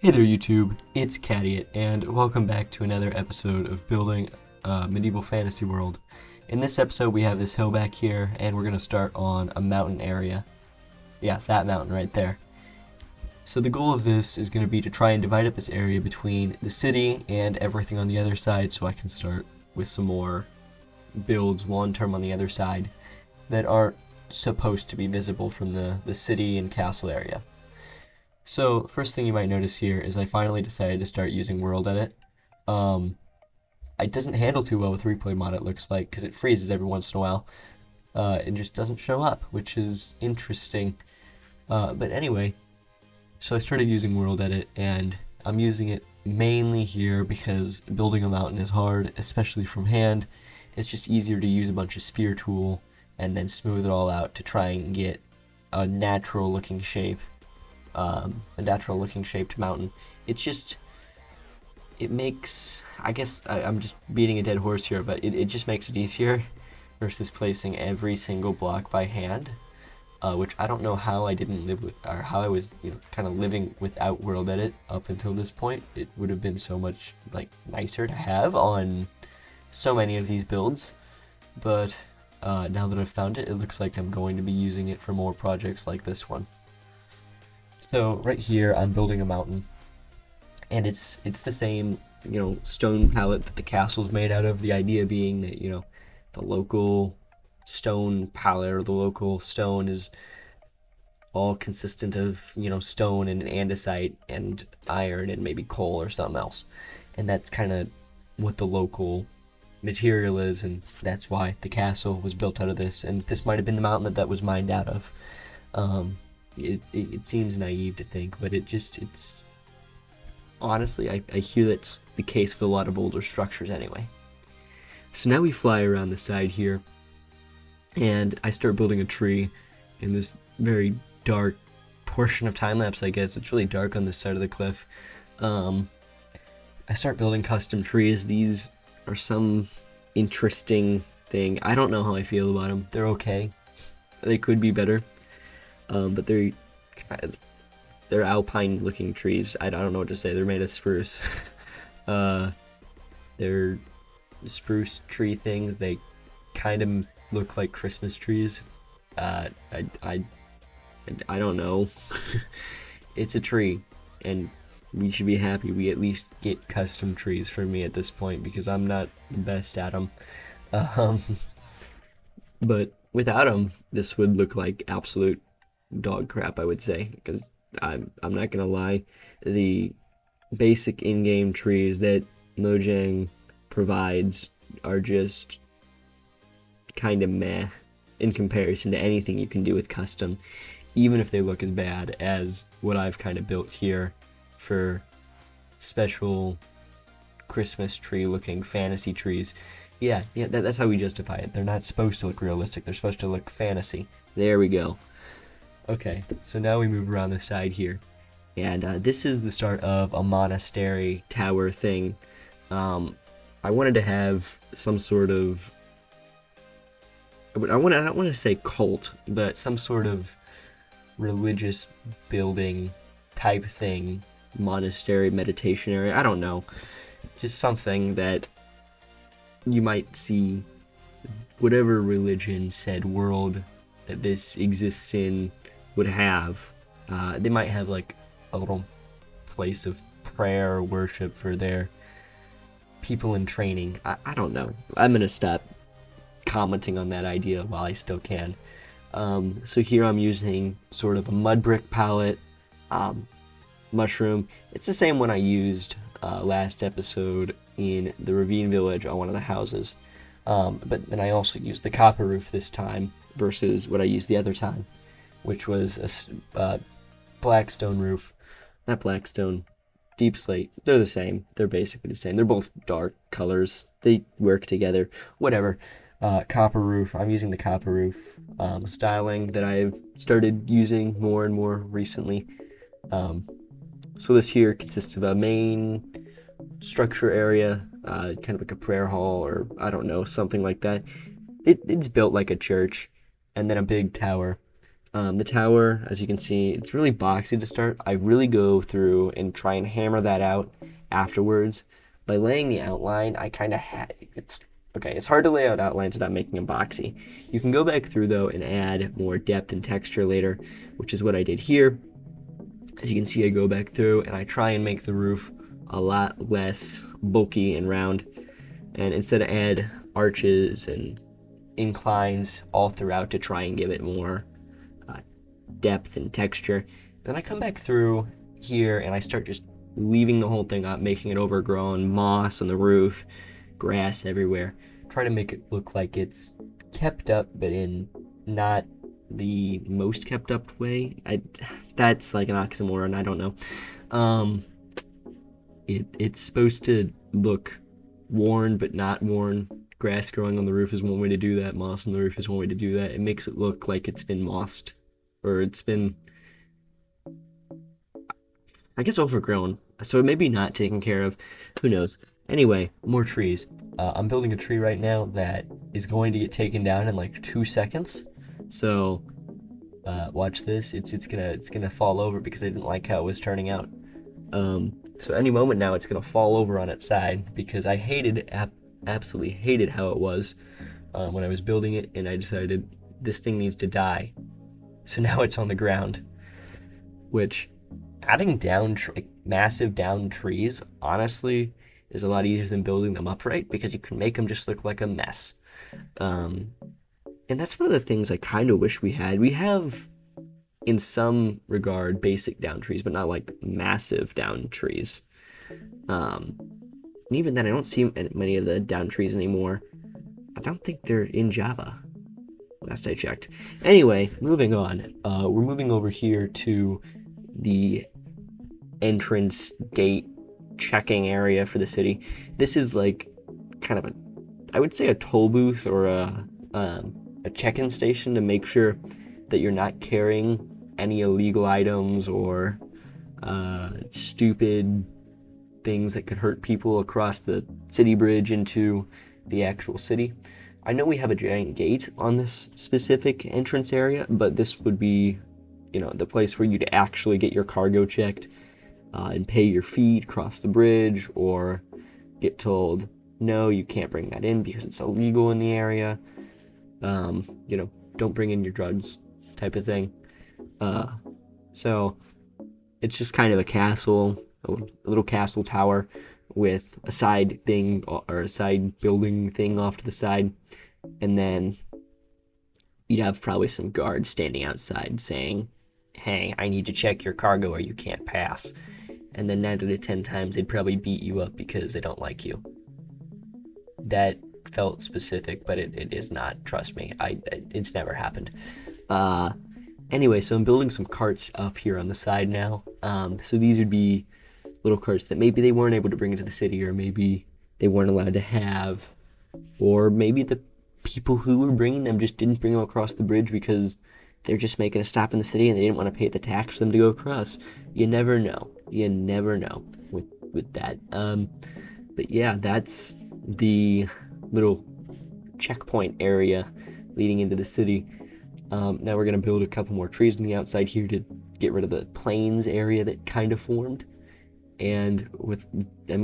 Hey there YouTube, it's Cadiot, and welcome back to another episode of Building a Medieval Fantasy World. In this episode we have this hill back here, and we're going to start on a mountain area. Yeah, that mountain right there. So the goal of this is going to be to try and divide up this area between the city and everything on the other side, so I can start with some more builds long-term on the other side that aren't supposed to be visible from the city and castle area. So, first thing you might notice here is I finally decided to start using World Edit. Um, it doesn't handle too well with Replay Mod, it looks like, because it freezes every once in a while. It just doesn't show up, which is interesting. But anyway, so I started using World Edit, and I'm using it mainly here because building a mountain is hard, especially from hand. It's just easier to use a bunch of sphere tool and then smooth it all out to try and get a natural looking shape. A natural looking shaped mountain. It's just, it makes, I guess I'm just beating a dead horse here, but it just makes it easier versus placing every single block by hand, which I don't know how I didn't live with, or how I was, kind of living without World Edit up until this point. It would have been so much, nicer to have on so many of these builds, but now that I've found it, it looks like I'm going to be using it for more projects like this one. So right here I'm building a mountain, and it's the same stone palette that the castle's made out of. The idea being that the local stone palette or the local stone is all consistent of stone and andesite and iron and maybe coal or something else, and that's kind of what the local material is, and that's why the castle was built out of this. And this might have been the mountain that was mined out of. It seems naive to think, but it's honestly, I hear that's the case with a lot of older structures anyway. So now we fly around the side here, and I start building a tree in this very dark portion of time-lapse, I guess. It's really dark on this side of the cliff. I start building custom trees. These are some interesting thing. I don't know how I feel about them. They're okay. They could be better. But they're alpine-looking trees. I don't know what to say. They're made of spruce. They're spruce tree things. They kind of look like Christmas trees. I don't know. It's a tree, and we should be happy we at least get custom trees for me at this point, because I'm not the best at them. But without them, this would look like absolute dog crap, I would say, because I'm not gonna lie, the basic in-game trees that Mojang provides are just kind of meh in comparison to anything you can do with custom, even if they look as bad as what I've kind of built here for special Christmas tree looking fantasy trees. Yeah, that's how we justify it. They're not supposed to look realistic, they're supposed to look fantasy. There we go. Okay, so now we move around the side here, and this is the start of a monastery tower thing. I wanted to have some sort of, I don't want to say cult, but some sort of religious building type thing, monastery, meditation area, I don't know, just something that you might see whatever religion said world that this exists in would have. They might have like a little place of prayer or worship for their people in training. I don't know. I'm gonna stop commenting on that idea while I still can. So here I'm using sort of a mud brick palette, mushroom. It's the same one I used last episode in the ravine village on one of the houses. But then I also used the copper roof this time versus what I used the other time, which was a blackstone roof. Not blackstone, deep slate. They're the same. They're basically the same. They're both dark colors. They work together. Whatever. Copper roof. I'm using the copper roof styling that I've started using more and more recently. So this here consists of a main structure area, kind of like a prayer hall, or I don't know, something like that. It's built like a church, and then a big tower. The tower, as you can see, it's really boxy to start. I really go through and try and hammer that out afterwards. By laying the outline, I kind of it's okay. It's hard to lay out outlines without making them boxy. You can go back through though and add more depth and texture later, which is what I did here. As you can see, I go back through and I try and make the roof a lot less bulky and round, and instead add arches and inclines all throughout to try and give it more uh, depth and texture. And then I come back through here and I start just leaving the whole thing up, making it overgrown, moss on the roof, grass everywhere. Try to make it look like it's kept up, but in not the most kept up way. That's like an oxymoron, I don't know. Um, it's supposed to look worn but not worn. Grass growing on the roof is one way to do that. Moss on the roof is one way to do that. It makes it look like it's been mossed, or it's been, I guess, overgrown. So it may be not taken care of. Who knows? Anyway, more trees. I'm building a tree right now that is going to get taken down in like 2 seconds. So watch this. It's gonna fall over because I didn't like how it was turning out. So any moment now it's gonna fall over on its side because I absolutely hated how it was when I was building it, and I decided this thing needs to die. So now it's on the ground, which adding down like massive down trees honestly is a lot easier than building them upright because you can make them just look like a mess. Um, and that's one of the things I kind of wish we had. We have, in some regard, basic down trees, but not like massive down trees. Um, and even then, I don't see many of the down trees anymore. I don't think they're in Java, last I checked. Anyway, moving on. We're moving over here to the entrance gate checking area for the city. This is like kind of I would say a toll booth or a check-in station to make sure that you're not carrying any illegal items or stupid things that could hurt people across the city bridge into the actual city. I know we have a giant gate on this specific entrance area, but this would be, the place where you'd actually get your cargo checked and pay your fee to cross the bridge, or get told, no, you can't bring that in because it's illegal in the area. Don't bring in your drugs type of thing. So it's just kind of a castle, a little castle tower with a side thing or a side building thing off to the side. And then you'd have probably some guards standing outside saying, hey, I need to check your cargo or you can't pass. And then 9 out of 10 times they'd probably beat you up because they don't like you. That felt specific, but it is not. Trust me, it's never happened. Anyway, so I'm building some carts up here on the side now. So these would be little carts that maybe they weren't able to bring into the city, or maybe they weren't allowed to have, or maybe the people who were bringing them just didn't bring them across the bridge because they're just making a stop in the city and they didn't want to pay the tax for them to go across. You never know. You never know with that. But yeah, that's the little checkpoint area leading into the city. Now we're going to build a couple more trees on the outside here to get rid of the plains area that kind of formed. And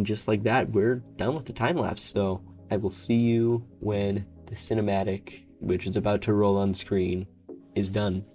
just like that, we're done with the time lapse. So I will see you when the cinematic, which is about to roll on screen, is done.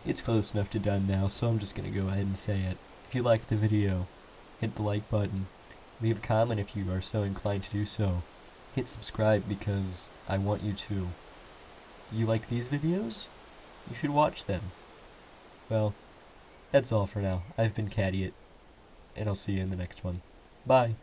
it's close enough to done now, so I'm just gonna go ahead and say it. If you liked the video, hit the like button. Leave a comment if you are so inclined to do so. Hit subscribe because I want you to. You like these videos? You should watch them. Well, that's all for now. I've been Cadiot, and I'll see you in the next one. Bye!